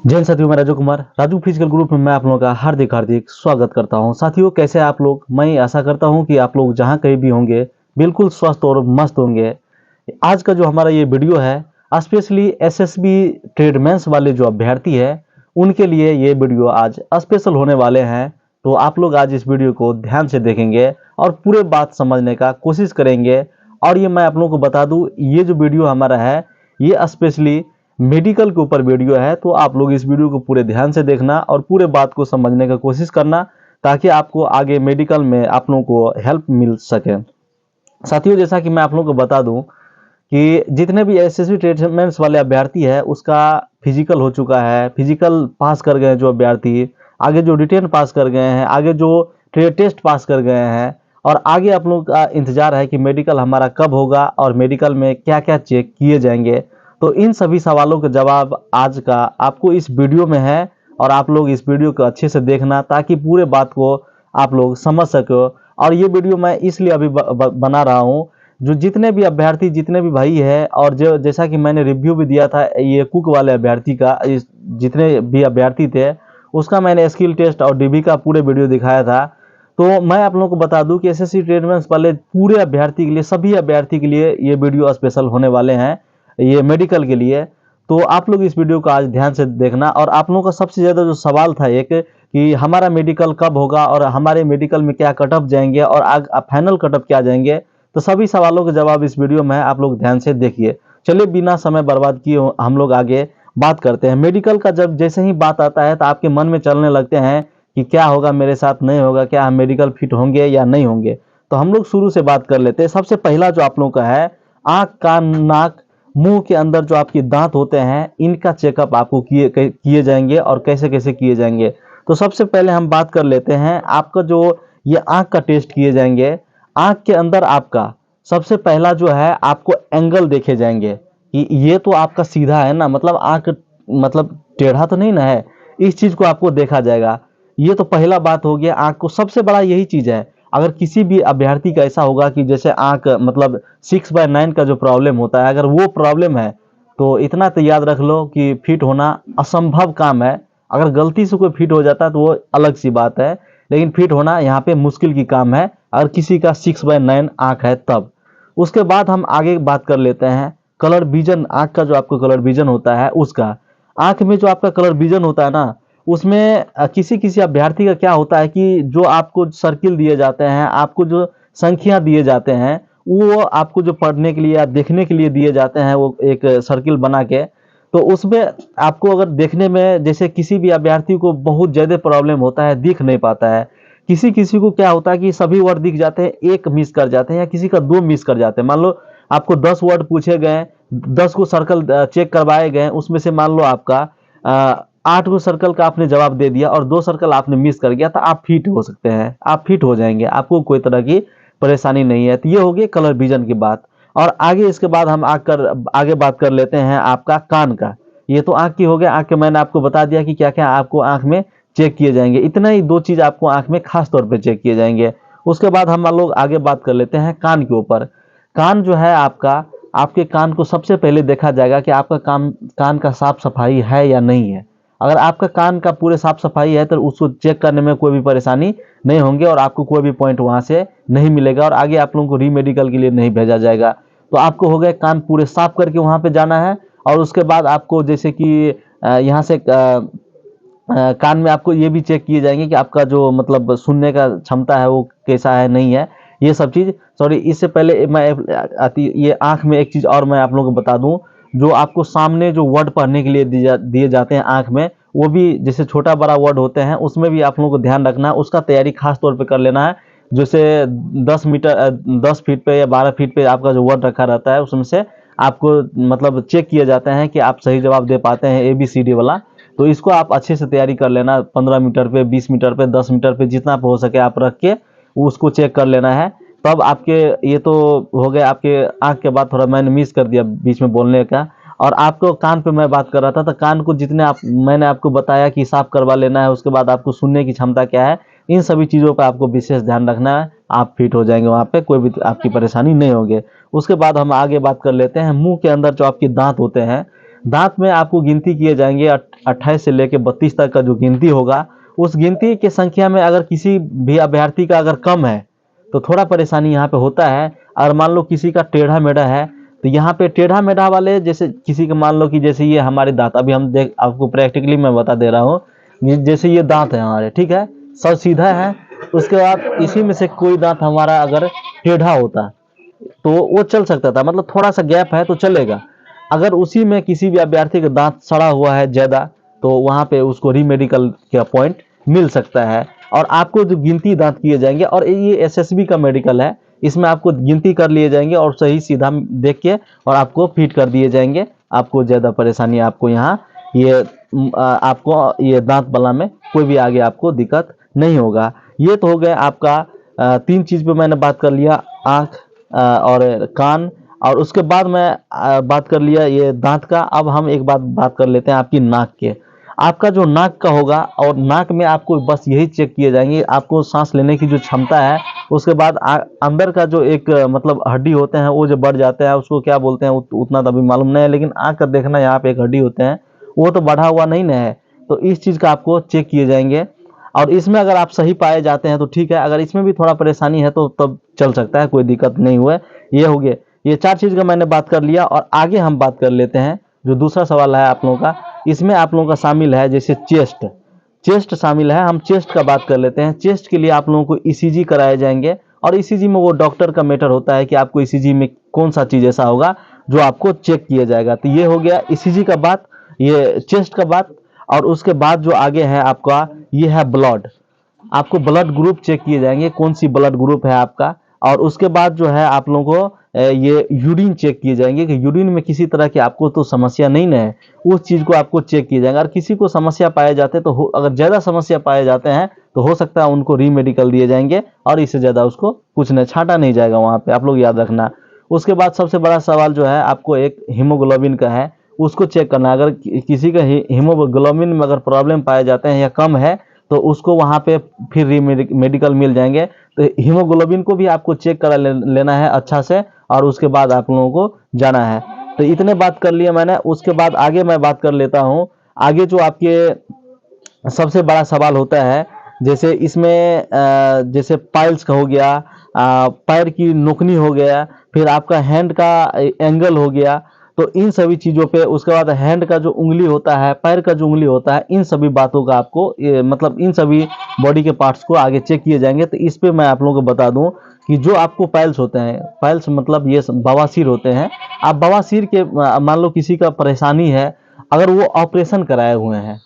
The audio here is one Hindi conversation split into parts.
जैन साथियों, मैं राजू कुमार राजू फिजिकल ग्रुप में मैं आप लोगों का हार्दिक हार्दिक स्वागत करता हूं। साथियों, कैसे आप लोग? मैं आशा करता हूं कि आप लोग जहां कहीं भी होंगे बिल्कुल स्वस्थ और मस्त होंगे। आज का जो हमारा ये वीडियो है, स्पेशली एसएसबी ट्रेडमेंस वाले जो अभ्यर्थी है उनके लिए ये वीडियो आज स्पेशल होने वाले हैं। तो आप लोग आज इस वीडियो को ध्यान से देखेंगे और पूरे बात समझने का कोशिश करेंगे। और ये मैं आप लोगों को बता दूं, ये जो वीडियो हमारा है ये स्पेशली मेडिकल के ऊपर वीडियो है। तो आप लोग इस वीडियो को पूरे ध्यान से देखना और पूरे बात को समझने का कोशिश करना, ताकि आपको आगे मेडिकल में आप लोगों को हेल्प मिल सके। साथियों, जैसा कि मैं आप लोगों को बता दूं कि जितने भी एसएसबी ट्रीटमेंट्स वाले अभ्यर्थी है उसका फिजिकल हो चुका है, फिजिकल पास कर गए जो अभ्यर्थी, आगे जो रिटेन पास कर गए हैं, आगे जो ट्रेड टेस्ट पास कर गए हैं, और आगे आप लोग का इंतजार है कि मेडिकल हमारा कब होगा और मेडिकल में क्या क्या चेक किए जाएंगे। तो इन सभी सवालों का जवाब आज का आपको इस वीडियो में है, और आप लोग इस वीडियो को अच्छे से देखना ताकि पूरे बात को आप लोग समझ सको। और ये वीडियो मैं इसलिए अभी बना रहा हूँ, जो जितने भी अभ्यर्थी, जितने भी भाई है, और जो जैसा कि मैंने रिव्यू भी दिया था ये कुक वाले अभ्यर्थी का, जितने भी अभ्यर्थी थे उसका मैंने स्किल टेस्ट और डीबी का पूरे वीडियो दिखाया था। तो मैं आप लोगों को बता दूं कि एसएससी ट्रेडमेंट्स वाले पूरे अभ्यर्थी के लिए, सभी अभ्यर्थी के लिए ये वीडियो स्पेशल होने वाले हैं, ये मेडिकल के लिए। तो आप लोग इस वीडियो को आज ध्यान से देखना। और आप लोगों का सबसे ज़्यादा जो सवाल था एक, कि हमारा मेडिकल कब होगा और हमारे मेडिकल में क्या कटअप जाएंगे और फाइनल कटअप क्या जाएंगे, तो सभी सवालों के जवाब इस वीडियो में आप लोग ध्यान से देखिए। चलिए बिना समय बर्बाद किए हम लोग आगे बात करते हैं। मेडिकल का जब जैसे ही बात आता है तो आपके मन में चलने लगते हैं कि क्या होगा मेरे साथ, नहीं होगा, क्या हम मेडिकल फिट होंगे या नहीं होंगे। तो हम लोग शुरू से बात कर लेते हैं। सबसे पहला जो आप लोगों का है, आँख, कान, नाक, मुंह के अंदर जो आपके दांत होते हैं इनका चेकअप आपको किए जाएंगे और कैसे कैसे किए जाएंगे। तो सबसे पहले हम बात कर लेते हैं, आपका जो ये आँख का टेस्ट किए जाएंगे। आँख के अंदर आपका सबसे पहला जो है, आपको एंगल देखे जाएंगे कि ये तो आपका सीधा है ना, मतलब आँख मतलब टेढ़ा तो नहीं ना है, इस चीज को आपको देखा जाएगा। ये तो पहला बात हो गया। आँख को सबसे बड़ा यही चीज है। अगर किसी भी अभ्यर्थी का ऐसा होगा कि जैसे आँख मतलब 6/9 का जो प्रॉब्लम होता है, अगर वो प्रॉब्लम है तो इतना तो याद रख लो कि फिट होना असंभव काम है। अगर गलती से कोई फिट हो जाता है तो वो अलग सी बात है, लेकिन फिट होना यहाँ पे मुश्किल की काम है अगर किसी का 6/9 आँख है तब। उसके बाद हम आगे बात कर लेते हैं कलर विजन। आँख का जो आपको कलर विजन होता है उसका, आँख में जो आपका कलर विजन होता है ना, उसमें किसी किसी अभ्यर्थी का क्या होता है कि जो आपको सर्किल दिए जाते हैं, आपको जो संख्या दिए जाते हैं, वो आपको जो पढ़ने के लिए या देखने के लिए दिए जाते हैं, वो एक सर्किल बना के, तो उसमें आपको अगर देखने में, जैसे किसी भी अभ्यर्थी को बहुत ज़्यादा प्रॉब्लम होता है, दिख नहीं पाता है। किसी किसी को क्या होता है कि सभी वर्ड दिख जाते हैं, एक मिस कर जाते हैं, या किसी का 2 मिस कर जाते हैं। मान लो आपको 10 वर्ड पूछे गए, 10 को सर्कल चेक करवाए गए, उसमें से मान लो आपका 8 गो सर्कल का आपने जवाब दे दिया और 2 सर्कल आपने मिस कर गया, तो आप फिट हो सकते हैं, आप फिट हो जाएंगे, आपको कोई तरह की परेशानी नहीं है। तो ये हो गई कलर विजन की बात। और आगे इसके बाद हम आगे बात कर लेते हैं आपका कान का। ये तो आँख की हो गया। आँख के मैंने आपको बता दिया कि क्या क्या आपको आँख में चेक किए जाएंगे। इतना ही 2 चीज़ आपको आँख में खास तौर पे चेक किए जाएंगे। उसके बाद हम लोग आगे बात कर लेते हैं कान के ऊपर। कान जो है आपका, आपके कान को सबसे पहले देखा जाएगा कि आपका कान का साफ सफाई है या नहीं है। अगर आपका कान का पूरे साफ सफाई है तो उसको चेक करने में कोई भी परेशानी नहीं होंगे और आपको कोई भी पॉइंट वहाँ से नहीं मिलेगा और आगे आप लोगों को रीमेडिकल के लिए नहीं भेजा जाएगा। तो आपको हो गया कान पूरे साफ करके वहाँ पे जाना है। और उसके बाद आपको जैसे कि यहाँ से कान में आपको ये भी चेक किए जाएंगे कि आपका जो मतलब सुनने का क्षमता है वो कैसा है, नहीं है, ये सब चीज़। सॉरी, इससे पहले मैं ये आँख में एक चीज़ और मैं आप लोगों को बता दूं, जो आपको सामने जो वर्ड पढ़ने के लिए दिए जाते हैं आँख में, वो भी जैसे छोटा बड़ा वर्ड होते हैं, उसमें भी आप लोगों को ध्यान रखना है, उसका तैयारी खास तौर पे कर लेना है। जैसे 10 फीट पे या 12 फीट पे आपका जो वर्ड रखा रहता है, उसमें से आपको मतलब चेक किए जाते हैं कि आप सही जवाब दे पाते हैं ABCD वाला। तो इसको आप अच्छे से तैयारी कर लेना। 15 मीटर पे, 20 मीटर पे, 10 मीटर पे, जितना हो सके आप रख के उसको चेक कर लेना है। तब आपके, ये तो हो गया आपके आँख के बाद, थोड़ा मैंने मिस कर दिया बीच में बोलने का। और आपको कान पे मैं बात कर रहा था, तो कान को जितने मैंने आपको बताया कि साफ करवा लेना है। उसके बाद आपको सुनने की क्षमता क्या है, इन सभी चीज़ों पर आपको विशेष ध्यान रखना है। आप फिट हो जाएंगे, वहाँ पे कोई भी आपकी परेशानी नहीं होगी। उसके बाद हम आगे बात कर लेते हैं मुंह के अंदर जो आपके दांत होते हैं। दांत में आपको गिनती किए जाएंगे 28 से लेकर 32 तक का जो गिनती होगा, उस गिनती की संख्या में अगर किसी भी अभ्यर्थी का अगर कम है तो थोड़ा परेशानी यहाँ पे होता है। और मान लो किसी का टेढ़ा मेढ़ा है, तो यहाँ पे टेढ़ा मेढ़ा वाले, जैसे किसी का मान लो कि जैसे ये हमारे दांत, अभी हम देख आपको प्रैक्टिकली मैं बता दे रहा हूँ, जैसे ये दांत है हमारे, ठीक है, सब सीधा है, उसके बाद इसी में से कोई दांत हमारा अगर टेढ़ा होता तो वो चल सकता था, मतलब थोड़ा सा गैप है तो चलेगा। अगर उसी में किसी भी अभ्यर्थी का दांत सड़ा हुआ है ज्यादा, तो वहां पे उसको रीमेडिकल का पॉइंट मिल सकता है। और आपको जो गिनती दांत किए जाएंगे, और ये एसएसबी का मेडिकल है, इसमें आपको गिनती कर लिए जाएंगे और सही सीधा देख के और आपको फिट कर दिए जाएंगे। आपको ज्यादा परेशानी आपको यहाँ ये आपको ये दांत बला में कोई भी आगे आपको दिक्कत नहीं होगा। ये तो हो गया आपका 3 चीज पे मैंने बात कर लिया, आंख और कान, और उसके बाद मैं बात कर लिया ये दांत का। अब हम एक बात कर लेते हैं आपकी नाक के। आपका जो नाक का होगा, और नाक में आपको बस यही चेक किए जाएंगे, आपको सांस लेने की जो क्षमता है, उसके बाद अंदर का जो एक मतलब हड्डी होते हैं वो जो बढ़ जाते हैं, उसको क्या बोलते हैं उतना तो अभी मालूम नहीं है, लेकिन आंख का देखना, यहाँ पे एक हड्डी होते हैं वो तो बढ़ा हुआ नहीं ना है, तो इस चीज का आपको चेक किए जाएंगे। और इसमें अगर आप सही पाए जाते हैं तो ठीक है, अगर इसमें भी थोड़ा परेशानी है तो तब चल सकता है, कोई दिक्कत नहीं हुआ। ये हो गया, ये 4 चीज का मैंने बात कर लिया। और आगे हम बात कर लेते हैं जो दूसरा सवाल है आप लोगों का, इसमें आप लोगों का शामिल है जैसे चेस्ट, चेस्ट शामिल है। हम चेस्ट का बात कर लेते हैं। चेस्ट के लिए आप लोगों को ईसीजी कराए जाएंगे, और ईसीजी में वो डॉक्टर का मैटर होता है कि आपको ईसीजी में कौन सा चीज ऐसा होगा जो आपको चेक किया जाएगा। तो ये हो गया ईसीजी का बात, ये चेस्ट का बात। और उसके बाद जो आगे है आपका, ये है ब्लड। आपको ब्लड ग्रुप चेक किए जाएंगे, कौन सी ब्लड ग्रुप है आपका। और उसके बाद जो है आप लोगों को ये यूरिन चेक किए जाएंगे कि यूरिन में किसी तरह की आपको तो समस्या नहीं ना है, उस चीज को आपको चेक किया जाएगा। अगर किसी को समस्या पाए जाते तो अगर ज्यादा समस्या पाए जाते हैं तो हो सकता है उनको रीमेडिकल दिए जाएंगे, और इससे ज्यादा उसको कुछ नहीं छांटा नहीं जाएगा वहां पे, आप लोग याद रखना। उसके बाद सबसे बड़ा सवाल जो है आपको एक हीमोग्लोबिन का है, उसको चेक करना। अगर किसी का हीमोग्लोबिन में अगर प्रॉब्लम पाए जाते हैं या कम है, तो उसको वहां पे फिर मेडिकल मिल जाएंगे। तो हीमोग्लोबिन को भी आपको चेक करा लेना है अच्छा से, और उसके बाद आप लोगों को जाना है। तो इतने बात कर लिया मैंने। उसके बाद आगे मैं बात कर लेता हूँ। आगे जो आपके सबसे बड़ा सवाल होता है, जैसे इसमें जैसे पाइल्स का हो गया, पैर की नोकनी हो गया, फिर आपका हैंड का एंगल हो गया, तो इन सभी चीजों पे, उसके बाद हैंड का जो उंगली होता है, पैर का जो उंगली होता है, इन सभी बातों का आपको मतलब इन सभी बॉडी के पार्ट्स को आगे चेक किए जाएंगे। तो इस पे मैं आप लोगों को बता दूं कि जो आपको पाइल्स होते हैं, पाइल्स मतलब ये बवासीर होते हैं। आप बवासीर के मान लो किसी का परेशानी है, अगर वो ऑपरेशन कराए हुए हैं,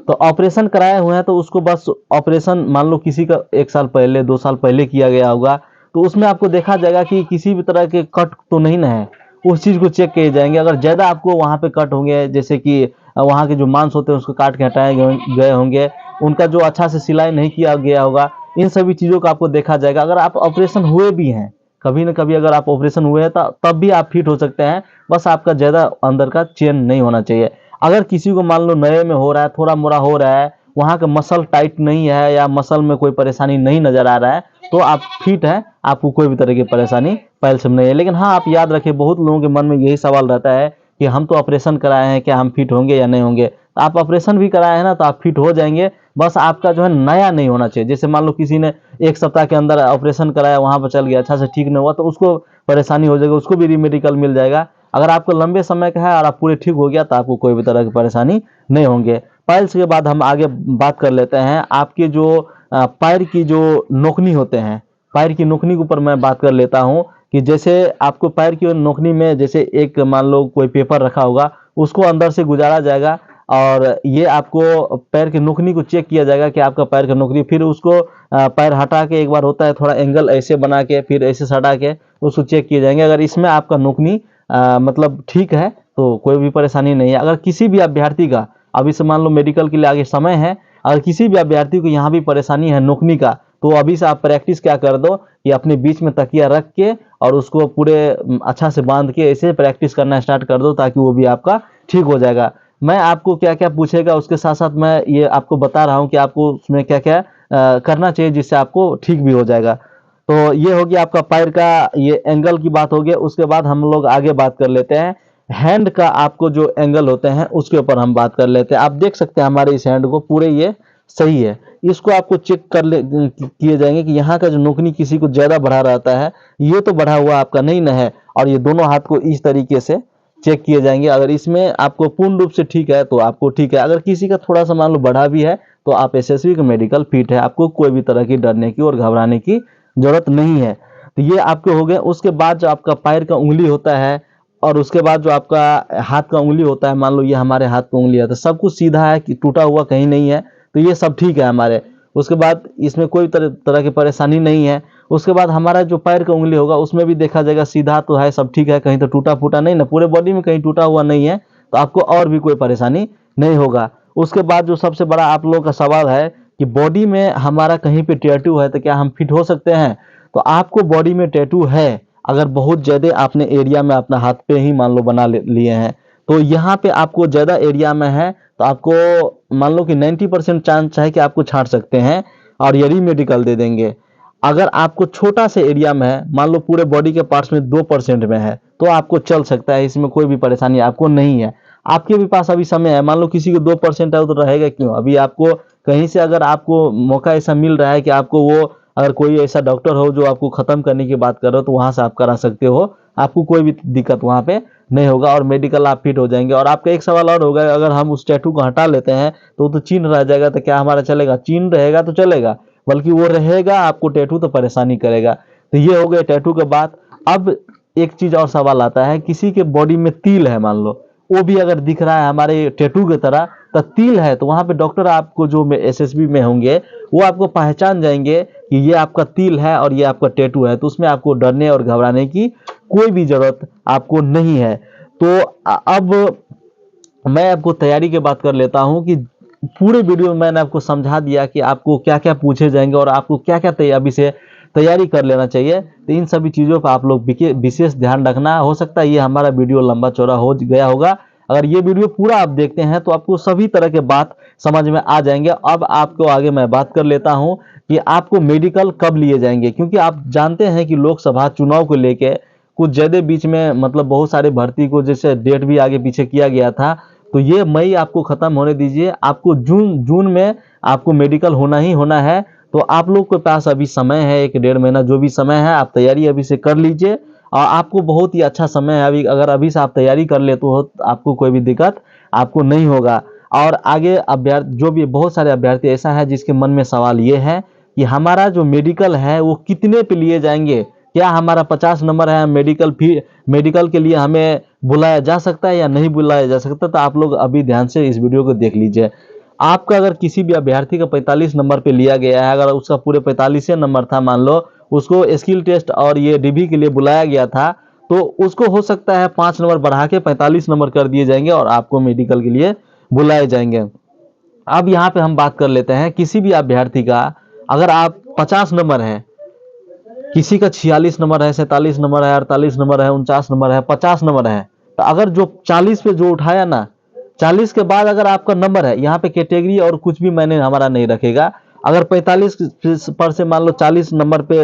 तो ऑपरेशन कराए हुए हैं तो उसको बस ऑपरेशन मान लो किसी का 1 साल पहले 2 साल पहले किया गया होगा, तो उसमें आपको देखा जाएगा कि किसी भी तरह के कट तो नहीं ना है, उस चीज को चेक किए जाएंगे। अगर ज्यादा आपको वहां पे कट होंगे, जैसे कि वहां के जो मांस होते हैं उसको काट के हटाए गए होंगे, उनका जो अच्छा से सिलाई नहीं किया गया होगा, इन सभी चीजों का आपको देखा जाएगा। अगर आप ऑपरेशन हुए भी हैं, कभी ना कभी अगर आप ऑपरेशन हुए हैं, तब भी आप फिट हो सकते हैं, बस आपका ज्यादा अंदर का चेन नहीं होना चाहिए। अगर किसी को मान लो नए में हो रहा है, थोड़ा मोड़ा हो रहा है, वहां का मसल टाइट नहीं है, या मसल में कोई परेशानी नहीं नजर आ रहा है, तो आप फिट है, आपको कोई भी तरह की परेशानी पहले से नहीं है। लेकिन हाँ, आप याद रखें, बहुत लोगों के मन में यही सवाल रहता है कि हम तो ऑपरेशन कराए हैं, क्या हम फिट होंगे या नहीं होंगे। तो आप ऑपरेशन भी कराए हैं ना, तो आप फिट हो जाएंगे, बस आपका जो है नया नहीं होना चाहिए। जैसे मान लो किसी ने 1 सप्ताह के अंदर ऑपरेशन कराया, वहां पर चल गया, अच्छा से ठीक नहीं हुआ, तो उसको परेशानी हो जाएगी, उसको भी रीमेडिकल मिल जाएगा। अगर आपको लंबे समय का है और आप पूरे ठीक हो गया, तो आपको कोई भी तरह की परेशानी नहीं होंगे। पाइल्स के बाद हम आगे बात कर लेते हैं आपके जो पैर की जो नोकनी होते हैं, पैर की नोकनी के ऊपर मैं बात कर लेता हूं कि जैसे आपको पैर की नोकनी में जैसे एक मान लो कोई पेपर रखा होगा, उसको अंदर से गुजारा जाएगा, और ये आपको पैर की नोकनी को चेक किया जाएगा कि आपका पैर का नोकनी, फिर उसको पैर हटा के, एक बार होता है थोड़ा एंगल ऐसे बना के, फिर ऐसे सटा के उसको चेक किए जाएंगे। अगर इसमें आपका नोकनी मतलब ठीक है तो कोई भी परेशानी नहीं है। अगर किसी भी अभ्यर्थी का, अभी से मान लो मेडिकल के लिए आगे समय है, अगर किसी भी अभ्यर्थी को यहाँ भी परेशानी है नोकनी का, तो अभी से आप प्रैक्टिस क्या कर दो कि अपने बीच में तकिया रख के और उसको पूरे अच्छा से बांध के ऐसे प्रैक्टिस करना स्टार्ट कर दो, ताकि वो भी आपका ठीक हो जाएगा। मैं आपको क्या क्या पूछेगा उसके साथ साथ मैं ये आपको बता रहा हूँ कि आपको उसमें क्या क्या करना चाहिए, जिससे आपको ठीक भी हो जाएगा। तो ये हो गया आपका पैर का, ये एंगल की बात हो गई। उसके बाद हम लोग आगे बात कर लेते हैं हैंड का आपको जो एंगल होते हैं उसके ऊपर हम बात कर लेते हैं। आप देख सकते हैं हमारे इस हैंड को पूरे ये सही है। इसको आपको चेक कर ले किए जाएंगे कि यहाँ का जो नोकनी किसी को ज़्यादा बढ़ा रहता है, ये तो बढ़ा हुआ आपका नहीं न है। और ये दोनों हाथ को इस तरीके से चेक किए जाएंगे। अगर इसमें आपको पूर्ण रूप से ठीक है तो आपको ठीक है। अगर किसी का थोड़ा सा मान लो बढ़ा भी है तो आप एसएसबी का मेडिकल फिट है, आपको कोई भी तरह की डरने की और घबराने की जरूरत नहीं है। तो ये आपके हो गए। उसके बाद जो आपका पैर का उंगली होता है और उसके बाद जो आपका हाथ का उंगली होता है, मान लो ये हमारे हाथ का उंगली है तो सब कुछ सीधा है कि टूटा हुआ कहीं नहीं है, तो ये सब ठीक है हमारे। उसके बाद इसमें कोई तरह की परेशानी नहीं है। उसके बाद हमारा जो पैर का उंगली होगा उसमें भी देखा जाएगा सीधा तो है, सब ठीक है, कहीं तो टूटा फूटा नहीं ना, पूरे बॉडी में कहीं टूटा हुआ नहीं है, तो आपको और भी कोई परेशानी नहीं होगा। उसके बाद जो सबसे बड़ा आप लोगों का सवाल है कि बॉडी में हमारा कहीं पे टैटू है तो क्या हम फिट हो सकते हैं? तो आपको बॉडी में टैटू है, अगर बहुत ज़्यादा आपने एरिया में अपना हाथ पे ही मान लो बना लिए हैं, तो यहाँ पे आपको ज़्यादा एरिया में है तो आपको मान लो कि 90% चांस है कि आपको छांट सकते हैं और यही मेडिकल दे देंगे। अगर आपको छोटा से एरिया में है, मान लो पूरे बॉडी के पार्ट्स में 2% में है, तो आपको चल सकता है, इसमें कोई भी परेशानी आपको नहीं है। आपके भी पास अभी समय है, मान लो किसी को 2% है तो रहेगा क्यों? अभी आपको कहीं से अगर आपको मौका ऐसा मिल रहा है कि आपको वो, अगर कोई ऐसा डॉक्टर हो जो आपको ख़त्म करने की बात कर रहे हो तो वहाँ से आप करा सकते हो, आपको कोई भी दिक्कत वहाँ पे नहीं होगा और मेडिकल आप फिट हो जाएंगे। और आपका एक सवाल और होगा, अगर हम उस टैटू को हटा लेते हैं तो वो तो चिन्ह रह जाएगा, तो क्या हमारा चलेगा? चिन्ह रहेगा तो चलेगा, बल्कि वो रहेगा, आपको टैटू तो परेशानी करेगा। तो ये हो गया टैटू के बाद। अब एक चीज़ और सवाल आता है, किसी के बॉडी में तिल है मान लो, वो भी अगर दिख रहा है हमारे टैटू की तरह, तो तिल है तो वहाँ पे डॉक्टर आपको जो एसएसबी में होंगे वो आपको पहचान जाएंगे कि ये आपका तिल है और ये आपका टैटू है, तो उसमें आपको डरने और घबराने की कोई भी जरूरत आपको नहीं है। तो अब मैं आपको तैयारी की बात कर लेता हूं कि पूरे वीडियो में मैंने आपको समझा दिया कि आपको क्या क्या पूछे जाएंगे और आपको क्या क्या अभी से तैयारी कर लेना चाहिए। तो इन सभी चीज़ों पर आप लोग विशेष ध्यान रखना। हो सकता है ये हमारा वीडियो लंबा चौड़ा हो गया होगा, अगर ये वीडियो पूरा आप देखते हैं तो आपको सभी तरह के बात समझ में आ जाएंगे। अब आपको आगे मैं बात कर लेता हूं कि आपको मेडिकल कब लिए जाएंगे, क्योंकि आप जानते हैं कि लोकसभा चुनाव को लेके कुछ ज़्यादा बीच में मतलब बहुत सारे भर्ती को जैसे डेट भी आगे पीछे किया गया था, तो ये मई आपको ख़त्म होने दीजिए, आपको जून में आपको मेडिकल होना ही होना है। तो आप लोग के पास अभी समय है, 1-1.5 महीना जो भी समय है आप तैयारी अभी से कर लीजिए और आपको बहुत ही अच्छा समय है अभी। अगर अभी से आप तैयारी कर लेते हो तो आपको कोई भी दिक्कत आपको नहीं होगा। और आगे अभ्यर्थी जो भी बहुत सारे अभ्यर्थी ऐसा है जिसके मन में सवाल ये है कि हमारा जो मेडिकल है वो कितने पे लिए जाएंगे, क्या हमारा 50 नंबर है, मेडिकल के लिए हमें बुलाया जा सकता है या नहीं बुलाया जा सकता? तो आप लोग अभी ध्यान से इस वीडियो को देख लीजिए। आपका अगर किसी भी अभ्यर्थी का 45 नंबर पे लिया गया है, अगर उसका पूरे 45 नंबर था, मान लो उसको स्किल टेस्ट और ये डीबी के लिए बुलाया गया था, तो उसको हो सकता है 5 नंबर बढ़ा के 45 नंबर कर दिए जाएंगे और आपको मेडिकल के लिए बुलाए जाएंगे। अब यहाँ पे हम बात कर लेते हैं किसी भी अभ्यर्थी का, अगर आप 50 नंबर है, किसी का 46 नंबर है, 47 नंबर है, 48 नंबर है, 49 नंबर है, 50 नंबर है, तो अगर जो 40 पे जो उठाया ना, 40 के बाद अगर आपका नंबर है, यहाँ पे कैटेगरी और कुछ भी मैंने हमारा नहीं रखेगा, अगर 45 पर से मान लो 40 नंबर पे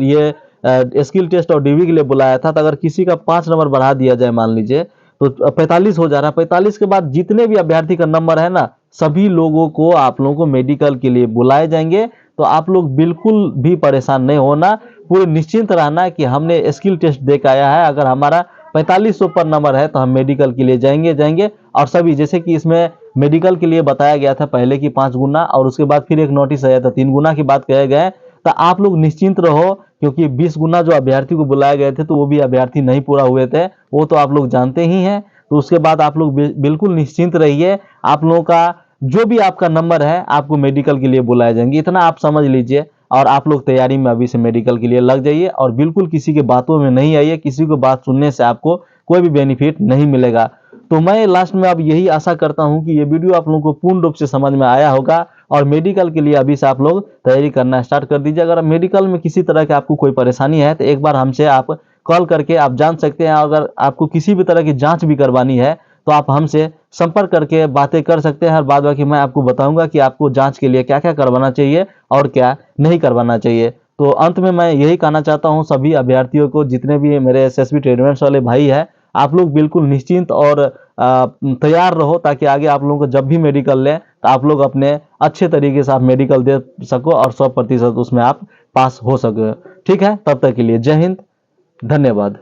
ये स्किल टेस्ट और डीवी के लिए बुलाया था, तो अगर किसी का 5 नंबर बढ़ा दिया जाए मान लीजिए तो 45 हो जा रहा है। 45 के बाद जितने भी अभ्यर्थी का नंबर है ना, सभी लोगों को आप लोगों को मेडिकल के लिए बुलाए जाएंगे। तो आप लोग बिल्कुल भी परेशान नहीं होना, पूरे निश्चिंत रहना कि हमने स्किल टेस्ट दे के आया है, अगर हमारा 4500 पर नंबर है तो हम मेडिकल के लिए जाएंगे। और सभी जैसे कि इसमें मेडिकल के लिए बताया गया था पहले की 5 गुना और उसके बाद फिर एक नोटिस आया था 3 गुना की बात कहे गए, तो आप लोग निश्चिंत रहो, क्योंकि 20 गुना जो अभ्यर्थी को बुलाए गए थे तो वो भी अभ्यर्थी नहीं पूरा हुए थे, वो तो आप लोग जानते ही हैं। तो उसके बाद आप लोग बिल्कुल निश्चिंत रहिए, आप लोगों का जो भी आपका नंबर है आपको मेडिकल के लिए बुलाए जाएंगे, इतना आप समझ लीजिए। और आप लोग तैयारी में अभी से मेडिकल के लिए लग जाइए और बिल्कुल किसी के बातों में नहीं आइए, किसी को बात सुनने से आपको कोई भी बेनिफिट नहीं मिलेगा। तो मैं लास्ट में अब यही आशा करता हूं कि ये वीडियो आप लोगों को पूर्ण रूप से समझ में आया होगा और मेडिकल के लिए अभी से आप लोग तैयारी करना स्टार्ट कर दीजिए। अगर मेडिकल में किसी तरह की आपको कोई परेशानी है तो एक बार हमसे आप कॉल करके आप जान सकते हैं। अगर आपको किसी भी तरह की जांच भी करवानी है तो आप हमसे संपर्क करके बातें कर सकते हैं और बाद बाकी मैं आपको बताऊंगा कि आपको जांच के लिए क्या क्या करवाना चाहिए और क्या नहीं करवाना चाहिए। तो अंत में मैं यही कहना चाहता हूं सभी अभ्यर्थियों को, जितने भी मेरे एसएसबी ट्रेडमेंट्स वाले भाई है, आप लोग बिल्कुल निश्चिंत और तैयार रहो, ताकि आगे आप लोगों को जब भी मेडिकल लें तो आप लोग अपने अच्छे तरीके से आप मेडिकल दे सको और 100% उसमें आप पास हो सको। ठीक है, तब तक के लिए जय हिंद, धन्यवाद।